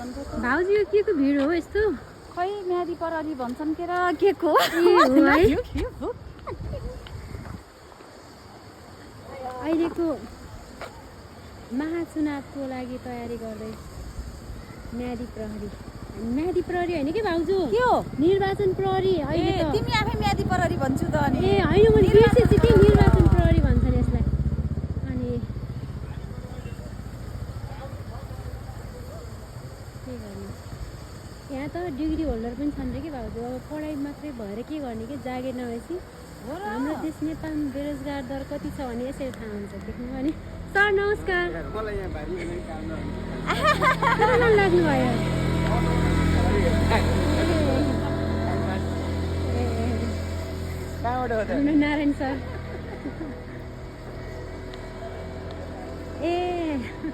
भन्छन् भाउजू यो के को भिड हो यस्तो? खै म्यादी परली भन्छन् के को अहिलेको महाचुनावको लागि तयारी गर्दै म्यादी प्रहरी होइन कि भाउजू के हो निर्वाचन प्रहरी अहिले त तिमी आफै म्यादी परली भन्छु त अनि ए होइन मैले बिर्सेछु कि निर्वाचन प्रहरी भन्छन् यसलाई अनि के गर्ने यहाँ त डिग्री होल्डर पनि छन् रे कि भाउजू अब पढाइ मात्रै भएर के गर्ने कि जागिर नभएपछि हाम्रो देश नेपालमा बेरोजगार दर कति छ भने यसरी थाहा हुन्छ देख्नु भने सर नमस्कार कहाँ लाग्नुभयो हाम्रो नारायण सर ए